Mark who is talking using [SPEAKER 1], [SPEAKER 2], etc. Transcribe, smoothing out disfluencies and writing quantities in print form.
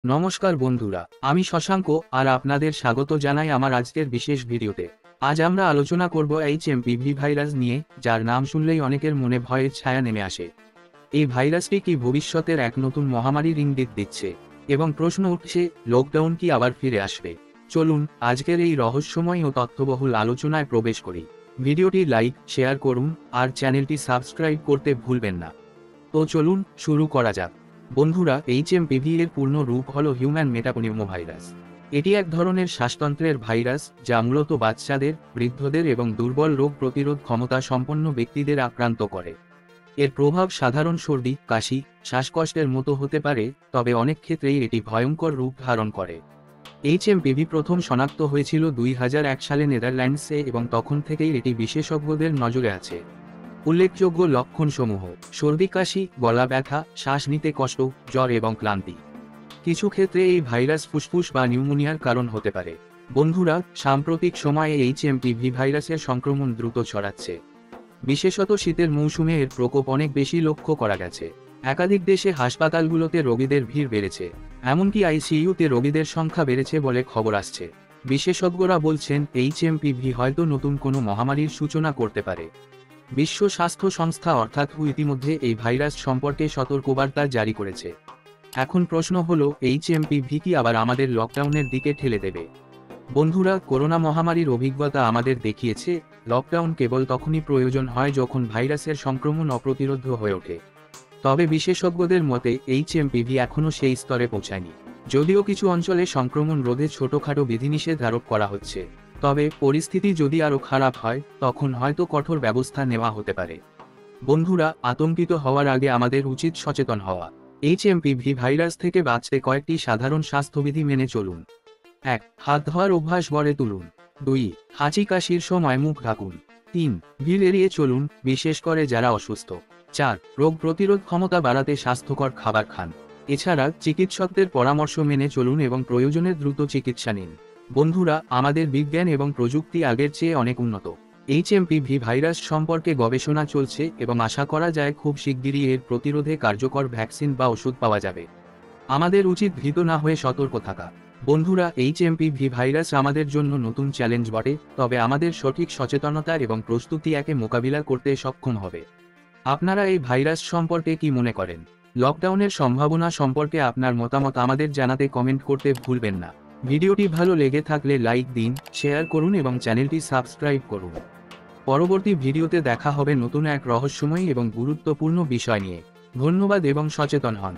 [SPEAKER 1] নমস্কার বন্ধুরা, আমি শশাঙ্ক আর আপনাদের স্বাগত জানাই আমার আজকের বিশেষ ভিডিওতে। আজ আমরা আলোচনা করব এইচএমপিভি ভাইরাস নিয়ে, যার নাম শুনলেই অনেকের মনে ভয়ের ছায়া নেমে আসে। এই ভাইরাসটি কি ভবিষ্যতের এক নতুন মহামারীর ইঙ্গিত দিচ্ছে? এবং প্রশ্ন উঠছে, লকডাউন কি আবার ফিরে আসবে? চলুন আজকের এই রহস্যময় ও তথ্যবহুল আলোচনায় প্রবেশ করি। ভিডিওটি লাইক, শেয়ার করুন আর চ্যানেলটি সাবস্ক্রাইব করতে ভুলবেন না। তো চলুন শুরু করা যাক। বন্ধুরা, এইচএমপিভি এর পূর্ণ রূপ হল হিউম্যান মেটাপনিউমোভাইরাস। এটি এক ধরনের শ্বাসতন্ত্রের ভাইরাস যা মূলত বাচ্চাদের, বৃদ্ধদের এবং দুর্বল রোগ প্রতিরোধ ক্ষমতা সম্পন্ন ব্যক্তিদের আক্রান্ত করে। এর প্রভাব সাধারণ সর্দি, কাশি, শ্বাসকষ্টের মতো হতে পারে, তবে অনেক ক্ষেত্রেই এটি ভয়ঙ্কর রূপ ধারণ করে। এইচএমপিভি প্রথম শনাক্ত হয়েছিল 2001 সালে নেদারল্যান্ডসে এবং তখন থেকেই এটি বিশেষজ্ঞদের নজরে আছে। উল্লেখযোগ্য লক্ষণসমূহ: সর্দি, কাশি, গলা ব্যথা, শ্বাস নিতে কষ্ট, জ্বর এবং ক্লান্তি। কিছু ক্ষেত্রে এই ভাইরাস ফুসফুস বা নিউমোনিয়ার কারণ হতে পারে। বন্ধুরা, সাম্প্রতিক সময়ে এইচএমপিভি ভাইরাসের সংক্রমণ দ্রুত ছড়াচ্ছে। বিশেষত শীতের মৌসুমে এর প্রকোপ অনেক বেশি লক্ষ্য করা গেছে। একাধিক দেশে হাসপাতালগুলোতে রোগীদের ভিড় বেড়েছে, এমনকি আইসিইউতে রোগীদের সংখ্যা বেড়েছে বলে খবর আসছে। বিশেষজ্ঞরা বলছেন এইচএমপিভি হয়তো নতুন কোনো মহামারীর সূচনা করতে পারে। বিশ্ব স্বাস্থ্য সংস্থা অর্থাৎ WHO ইতিমধ্যে এই ভাইরাস সম্পর্কে সতর্কবার্তা জারি করেছে। এখন প্রশ্ন হলো, এইচএমপিভি কি আবার আমাদের লকডাউনের দিকে ঠেলে দেবে? বন্ধুরা, করোনা মহামারীর অভিজ্ঞতা আমাদের দেখিয়েছে, লকডাউন কেবল তখনই প্রয়োজন হয় যখন ভাইরাসের সংক্রমণ অপ্রতিরোধ্য হয়ে ওঠে। তবে বিশেষজ্ঞদের মতে এইচএমপিভি এখনও সেই স্তরে পৌঁছায়নি। যদিও কিছু অঞ্চলে সংক্রমণ রোধে ছোটখাটো বিধিনিষেধ আরোপ করা হচ্ছে, তবে পরিস্থিতি যদি আরও খারাপ হয় তখন হয়তো কঠোর ব্যবস্থা নেওয়া হতে পারে। বন্ধুরা, আতঙ্কিত হওয়ার আগে আমাদের উচিত সচেতন হওয়া। এইচএমপিভি ভাইরাস থেকে বাঁচতে কয়েকটি সাধারণ স্বাস্থ্যবিধি মেনে চলুন। 1. হাত ধোয়ার অভ্যাস গড়ে তুলুন। 2. হাঁচি কাশির সময় মুখ ঢাকুন। 3. ভিড় এড়িয়ে চলুন, বিশেষ করে যারা অসুস্থ। 4. রোগ প্রতিরোধ ক্ষমতা বাড়াতে স্বাস্থ্যকর খাবার খান। এছাড়া চিকিৎসকদের পরামর্শ মেনে চলুন এবং প্রয়োজনে দ্রুত চিকিৎসা নিন। বন্ধুরা, আমাদের বিজ্ঞান এবং প্রযুক্তি আগের চেয়ে অনেক উন্নত। এইচএমপিভি ভাইরাস সম্পর্কে গবেষণা চলছে এবং আশা করা যায় খুব শিগগিরই এর প্রতিরোধে কার্যকর ভ্যাকসিন বা ওষুধ পাওয়া যাবে। আমাদের উচিত ভীত না হয়ে সতর্ক থাকা। বন্ধুরা, এইচএমপিভি ভাইরাস আমাদের জন্য নতুন চ্যালেঞ্জ বটে, তবে আমাদের সঠিক সচেতনতা এবং প্রস্তুতি একে মোকাবিলা করতে সক্ষম হবে। আপনারা এই ভাইরাস সম্পর্কে কি মনে করেন? লকডাউনের সম্ভাবনা সম্পর্কে আপনার মতামত আমাদের জানাতে কমেন্ট করতে ভুলবেন না। ভিডিওটি ভালো লেগে থাকলে লাইক দিন, শেয়ার করুন এবং চ্যানেলটি সাবস্ক্রাইব করুন। পরবর্তী ভিডিওতে দেখা হবে নতুন এক রহস্যময় এবং গুরুত্বপূর্ণ বিষয় নিয়ে। ধন্যবাদ এবং সচেতন হন।